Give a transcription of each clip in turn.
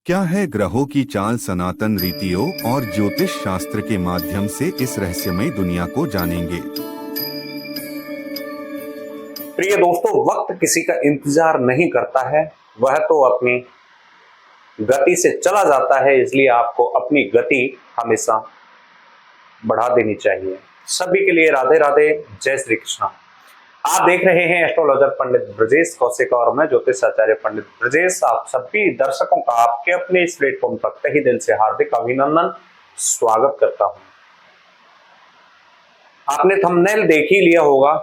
क्या है ग्रहों की चाल? सनातन रीतियों और ज्योतिष शास्त्र के माध्यम से इस रहस्यमय दुनिया को जानेंगे। प्रिय दोस्तों, वक्त किसी का इंतजार नहीं करता है, वह तो अपनी गति से चला जाता है। इसलिए आपको अपनी गति हमेशा बढ़ा देनी चाहिए। सभी के लिए राधे राधे, जय श्री कृष्णा। आप देख रहे हैं एस्ट्रोलॉजर पंडित ब्रजेश कौशिक और मैं ज्योतिष आचार्य पंडित ब्रजेश। आप सभी दर्शकों का आपके अपने इस प्लेटफॉर्म पर तहे दिल से हार्दिक अभिनंदन, स्वागत करता हूं। आपने थंबनेल देख ही लिया होगा,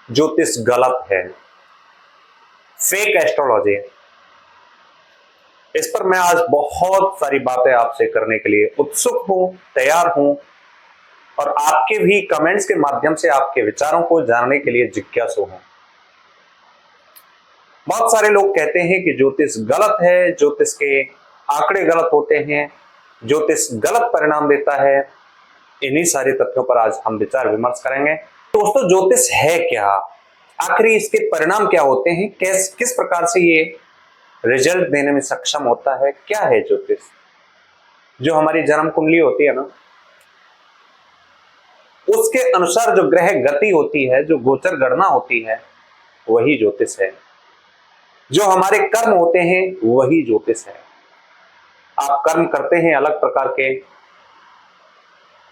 ज्योतिष गलत है, फेक एस्ट्रोलॉजी। इस पर मैं आज बहुत सारी बातें आपसे करने के लिए उत्सुक हूं, तैयार हूं और आपके भी कमेंट्स के माध्यम से आपके विचारों को जानने के लिए जिज्ञासु हूं। बहुत सारे लोग कहते हैं कि ज्योतिष गलत है, ज्योतिष के आंकड़े गलत होते हैं, ज्योतिष गलत परिणाम देता है। इन्हीं सारे तथ्यों पर आज हम विचार विमर्श करेंगे। दोस्तों, ज्योतिष है क्या, आखिर इसके परिणाम क्या होते हैं, किस प्रकार से ये रिजल्ट देने में सक्षम होता है, क्या है ज्योतिष? जो हमारी जन्म कुंडली होती है ना, उसके अनुसार जो ग्रह गति होती है, जो गोचर गणना होती है, वही ज्योतिष है। जो हमारे कर्म होते हैं वही ज्योतिष है। आप कर्म करते हैं अलग प्रकार के,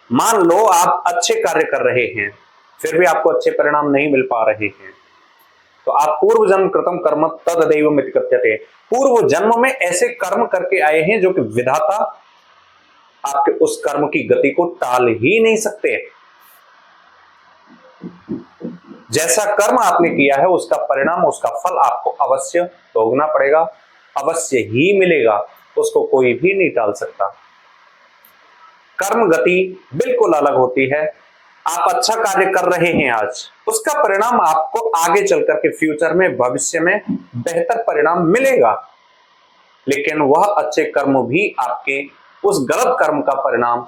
मान लो आप अच्छे कार्य कर रहे हैं फिर भी आपको अच्छे परिणाम नहीं मिल पा रहे हैं, तो आप पूर्व जन्म कृतम कर्म तद्दैवमिति कथ्यते, पूर्व जन्म में ऐसे कर्म करके आए हैं जो कि विधाता आपके उस कर्म की गति को टाल ही नहीं सकते। जैसा कर्म आपने किया है उसका परिणाम, उसका फल आपको अवश्य भोगना पड़ेगा, अवश्य ही मिलेगा, उसको कोई भी नहीं टाल सकता। कर्म गति बिल्कुल अलग होती है। आप अच्छा कार्य कर रहे हैं आज, उसका परिणाम आपको आगे चलकर के फ्यूचर में, भविष्य में बेहतर परिणाम मिलेगा, लेकिन वह अच्छे कर्म भी आपके उस गलत कर्म का परिणाम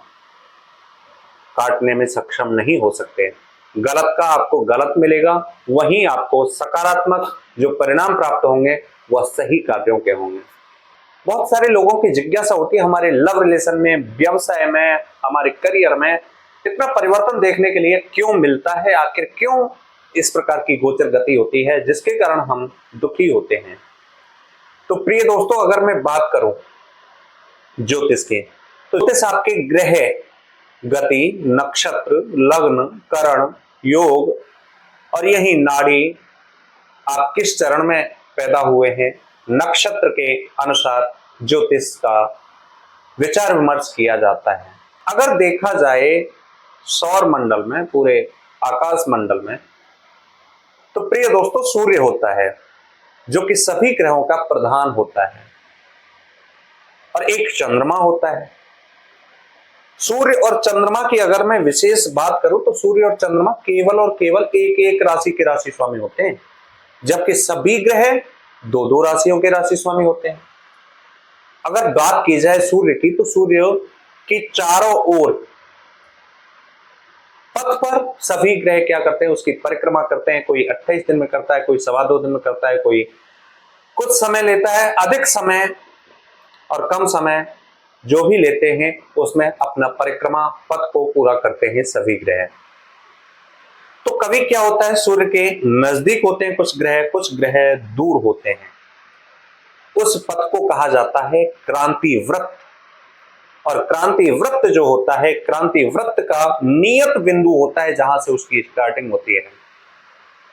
काटने में सक्षम नहीं हो सकते। गलत का आपको गलत मिलेगा, वहीं आपको सकारात्मक जो परिणाम प्राप्त होंगे वह सही कार्यों के होंगे। बहुत सारे लोगों की जिज्ञासा होती है, हमारे लव रिलेशन में, व्यवसाय में, हमारे करियर में इतना परिवर्तन देखने के लिए क्यों मिलता है, आखिर क्यों इस प्रकार की गोचर गति होती है जिसके कारण हम दुखी होते हैं। तो प्रिय दोस्तों, अगर मैं बात करूं ज्योतिष की, तो ज्योतिष आपके ग्रह गति, नक्षत्र, लग्न, करण, योग और यही नाड़ी, आप किस चरण में पैदा हुए हैं, नक्षत्र के अनुसार ज्योतिष का विचार विमर्श किया जाता है। अगर देखा जाए सौर मंडल में, पूरे आकाश मंडल में, तो प्रिय दोस्तों सूर्य होता है जो कि सभी ग्रहों का प्रधान होता है, और एक चंद्रमा होता है। सूर्य और चंद्रमा की अगर मैं विशेष बात करूं तो सूर्य और चंद्रमा केवल और केवल एक एक राशि के राशि स्वामी होते हैं, जबकि सभी ग्रह दो दो राशियों के राशि स्वामी होते हैं। अगर बात की जाए सूर्य की, तो सूर्य की चारों ओर पथ पर सभी ग्रह क्या करते हैं, उसकी परिक्रमा करते हैं। कोई 28 दिन में करता है, कोई 2.25 दिन में करता है, कोई कुछ समय लेता है। अधिक समय और कम समय जो भी लेते हैं उसमें अपना परिक्रमा पथ को पूरा करते हैं सभी ग्रह। तो कभी क्या होता है, सूर्य के नजदीक होते हैं कुछ ग्रह दूर होते हैं। उस पथ को कहा जाता है क्रांति वृत्त, और क्रांति वृत्त जो होता है, क्रांति वृत्त का नियत बिंदु होता है जहां से उसकी स्टार्टिंग होती है।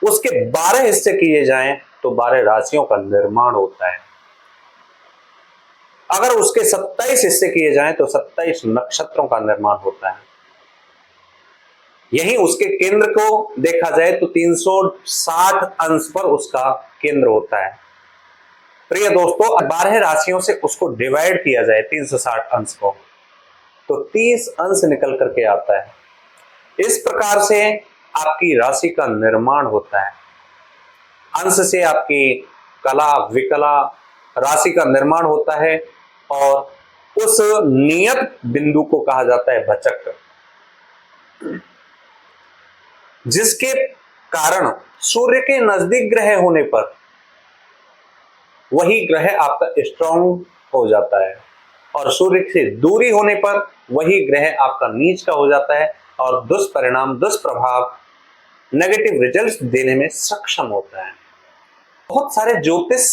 उसके 12 हिस्से किए जाएं तो 12 राशियों का निर्माण होता है। अगर उसके 27 हिस्से किए जाएं तो 27 नक्षत्रों का निर्माण होता है। यही उसके केंद्र को देखा जाए तो 360 अंश पर उसका केंद्र होता है। प्रिय दोस्तों, 12 राशियों से उसको डिवाइड किया जाए 360 अंश को, तो 30 अंश निकल करके आता है। इस प्रकार से आपकी राशि का निर्माण होता है। अंश से आपकी कला विकला राशि का निर्माण होता है, और उस नियत बिंदु को कहा जाता है भचक्र, जिसके कारण सूर्य के नजदीक ग्रह होने पर वही ग्रह आपका स्ट्रॉन्ग हो जाता है और सूर्य से दूरी होने पर वही ग्रह आपका नीच का हो जाता है और दुष्परिणाम, दुष्प्रभाव, नेगेटिव रिजल्ट्स देने में सक्षम होता है। बहुत सारे ज्योतिष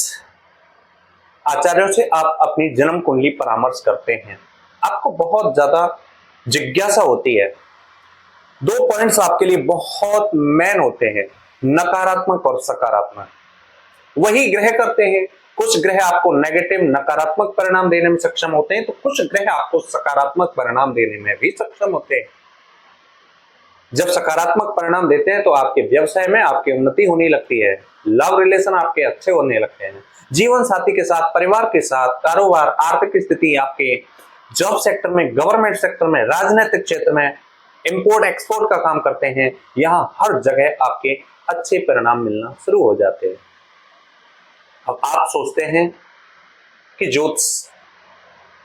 आचार्यों से आप अपनी जन्म कुंडली परामर्श करते हैं, आपको बहुत ज्यादा जिज्ञासा होती है। 2 पॉइंट्स आपके लिए बहुत मेन होते हैं, नकारात्मक और सकारात्मक। वही ग्रह करते हैं, कुछ ग्रह आपको नेगेटिव नकारात्मक परिणाम देने में सक्षम होते हैं, तो कुछ ग्रह आपको सकारात्मक परिणाम देने में भी सक्षम होते हैं। जब सकारात्मक परिणाम देते हैं तो आपके व्यवसाय में आपकी उन्नति होने लगती है, लव रिलेशन आपके अच्छे होने लगते हैं, जीवन साथी के साथ, परिवार के साथ, कारोबार, आर्थिक स्थिति, आपके जॉब सेक्टर में, गवर्नमेंट सेक्टर में, राजनीतिक क्षेत्र में, इंपोर्ट एक्सपोर्ट का काम करते हैं, यहां हर जगह आपके अच्छे परिणाम मिलना शुरू हो जाते हैं। अब आप सोचते हैं कि ज्योतिष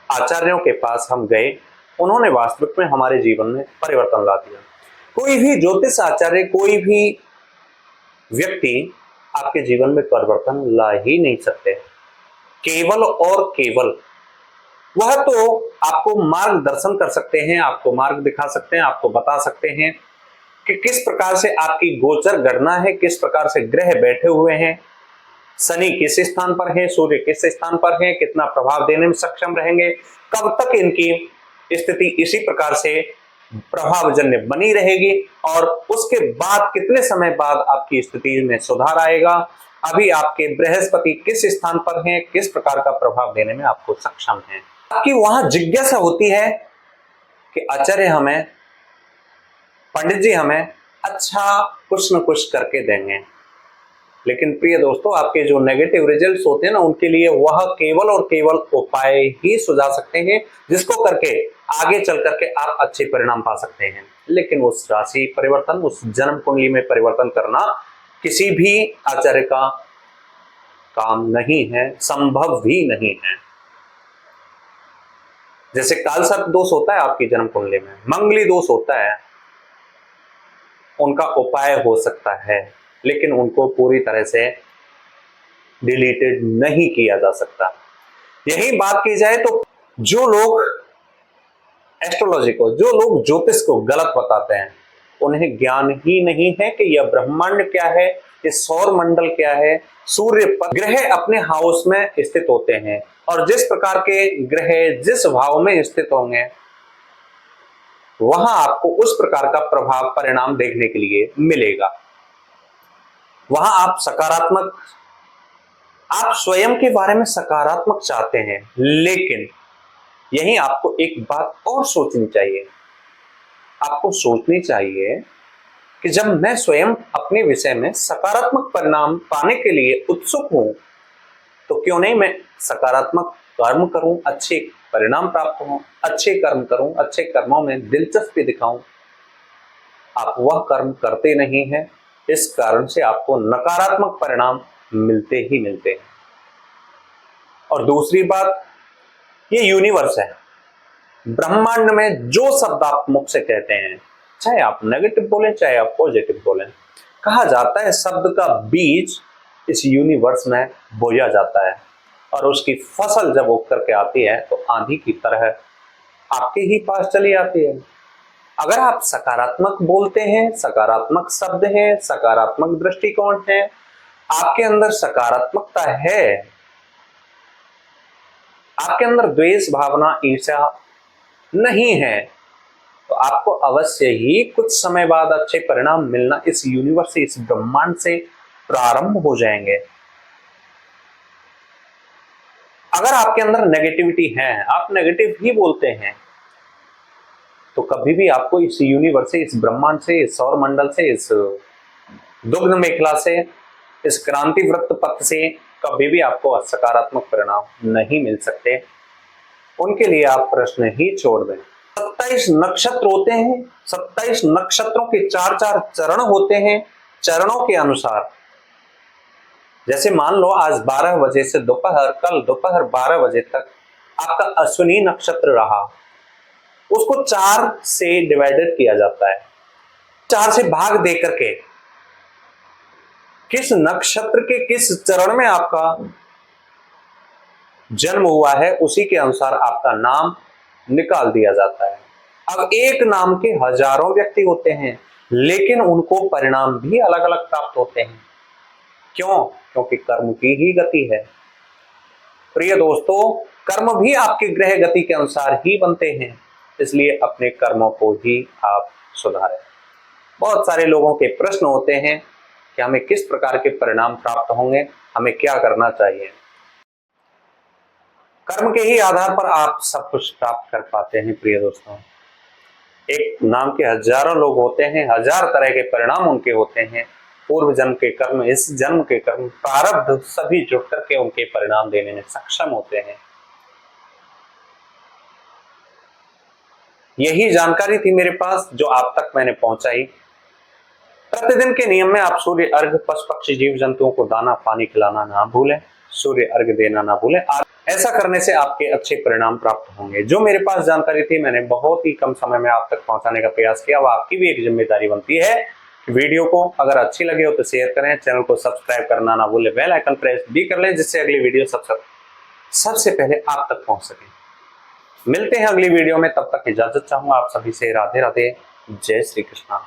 आचार्यों के पास हम गए, उन्होंने वास्तविक में हमारे जीवन में परिवर्तन ला दिया। कोई भी ज्योतिष आचार्य, कोई भी व्यक्ति आपके जीवन में परिवर्तन ला ही नहीं सकते। केवल और केवल वह तो आपको मार्गदर्शन कर सकते हैं, आपको मार्ग दिखा सकते हैं, आपको बता सकते हैं कि किस प्रकार से आपकी गोचर गणना है, किस प्रकार से ग्रह बैठे हुए हैं, शनि किस स्थान पर है, सूर्य किस स्थान पर है, कितना प्रभाव देने में सक्षम रहेंगे, कब तक इनकी स्थिति इसी प्रकार से प्रभावजन्य बनी रहेगी और उसके बाद कितने समय बाद आपकी स्थिति में सुधार आएगा, अभी आपके बृहस्पति किस स्थान पर हैं, किस प्रकार का प्रभाव देने में आपको सक्षम है। आपकी वहां जिज्ञासा होती है कि आचार्य हमें, पंडित जी हमें अच्छा कुछ न कुछ करके देंगे। लेकिन प्रिय दोस्तों, आपके जो नेगेटिव रिजल्ट्स होते हैं ना, उनके लिए वह केवल और केवल उपाय ही सुझा सकते हैं, जिसको करके आगे चल करके आप अच्छे परिणाम पा सकते हैं। लेकिन उस राशि परिवर्तन, उस जन्म कुंडली में परिवर्तन करना किसी भी आचार्य का काम नहीं है, संभव भी नहीं है। जैसे काल सर्प दोष होता है आपकी जन्म कुंडली में, मंगली दोष होता है, उनका उपाय हो सकता है, लेकिन उनको पूरी तरह से डिलीटेड नहीं किया जा सकता। यही बात की जाए तो जो लोग एस्ट्रोलॉजी को, जो लोग ज्योतिष को गलत बताते हैं, उन्हें ज्ञान ही नहीं है कि यह ब्रह्मांड क्या है, ये सौर मंडल क्या है, सूर्य पर ग्रह अपने हाउस में स्थित होते हैं और जिस प्रकार के ग्रह जिस भाव में स्थित होंगे, वहां आपको उस प्रकार का प्रभाव, परिणाम देखने के लिए मिलेगा। वहां आप सकारात्मक, आप स्वयं के बारे में सकारात्मक चाहते हैं, लेकिन यही आपको एक बात और सोचनी चाहिए। आपको सोचनी चाहिए कि जब मैं स्वयं अपने विषय में सकारात्मक परिणाम पाने के लिए उत्सुक हूं, तो क्यों नहीं मैं सकारात्मक कर्म करूं, अच्छे परिणाम प्राप्त हों, अच्छे कर्म करूं, अच्छे कर्मों में दिलचस्पी दिखाऊं। आप वह कर्म करते नहीं हैं, इस कारण से आपको नकारात्मक परिणाम मिलते ही मिलते हैं। और दूसरी बात, ये यूनिवर्स है, ब्रह्मांड में जो शब्द आप मुख से कहते हैं, चाहे आप नेगेटिव बोलें चाहे आप पॉजिटिव बोलें, कहा जाता है शब्द का बीज इस यूनिवर्स में बोया जाता है और उसकी फसल जब उग करके आती है तो आंधी की तरह आपके ही पास चली आती है। अगर आप सकारात्मक बोलते हैं, सकारात्मक शब्द हैं, सकारात्मक दृष्टिकोण है, आपके अंदर सकारात्मकता है, आपके अंदर द्वेष भावना, ईर्ष्या नहीं है, तो आपको अवश्य ही कुछ समय बाद अच्छे परिणाम मिलना इस यूनिवर्स से, इस ब्रह्मांड से प्रारंभ हो जाएंगे। अगर आपके अंदर नेगेटिविटी है, आप नेगेटिव ही बोलते हैं, तो कभी भी आपको इस यूनिवर्स से, इस ब्रह्मांड से, इस सौर मंडल से, इस दुग्ध मेखला से, इस क्रांति वृत्त पथ से कभी भी आपको सकारात्मक परिणाम नहीं मिल सकते। उनके लिए आप प्रश्न ही छोड़ दें। 27 नक्षत्र होते हैं, 27 नक्षत्रों के 4-4 चरण होते हैं। चरणों के अनुसार, जैसे मान लो आज 12 बजे से दोपहर, कल दोपहर 12 बजे तक आपका अश्विनी नक्षत्र रहा, उसको 4 से डिवाइडेड किया जाता है, 4 से भाग दे करके किस नक्षत्र के किस चरण में आपका जन्म हुआ है उसी के अनुसार आपका नाम निकाल दिया जाता है। अब एक नाम के हजारों व्यक्ति होते हैं, लेकिन उनको परिणाम भी अलग अलग प्राप्त होते हैं। क्यों? क्योंकि कर्म की ही गति है। प्रिय दोस्तों, कर्म भी आपके ग्रह गति के अनुसार ही बनते हैं, इसलिए अपने कर्मों को ही आप सुधारें। बहुत सारे लोगों के प्रश्न होते हैं कि हमें किस प्रकार के परिणाम प्राप्त होंगे, हमें क्या करना चाहिए। कर्म के ही आधार पर आप सब कुछ प्राप्त कर पाते हैं। प्रिय दोस्तों, एक नाम के हजारों लोग होते हैं, हजार तरह के परिणाम उनके होते हैं। पूर्व जन्म के कर्म, इस जन्म के कर्म, प्रारब्ध सभी जुट करके उनके परिणाम देने में सक्षम होते हैं। यही जानकारी थी मेरे पास जो आप तक मैंने पहुंचाई। प्रतिदिन के नियम में आप सूर्य अर्घ, पशु पक्षी जीव जंतुओं को दाना पानी खिलाना ना भूलें, सूर्य अर्घ देना ना भूलें। ऐसा करने से आपके अच्छे परिणाम प्राप्त होंगे। जो मेरे पास जानकारी थी मैंने बहुत ही कम समय में आप तक पहुंचाने का प्रयास किया। अब आपकी भी एक जिम्मेदारी बनती है। वीडियो को अगर अच्छी लगे हो तो शेयर करें, चैनल को सब्सक्राइब करना ना भूलें, बेल आइकन प्रेस भी कर लें, जिससे अगली वीडियो सबसे पहले आप तक पहुंच सके। मिलते हैं अगली वीडियो में, तब तक इजाजत चाहूंगा आप सभी से। राधे राधे, जय श्री कृष्णा।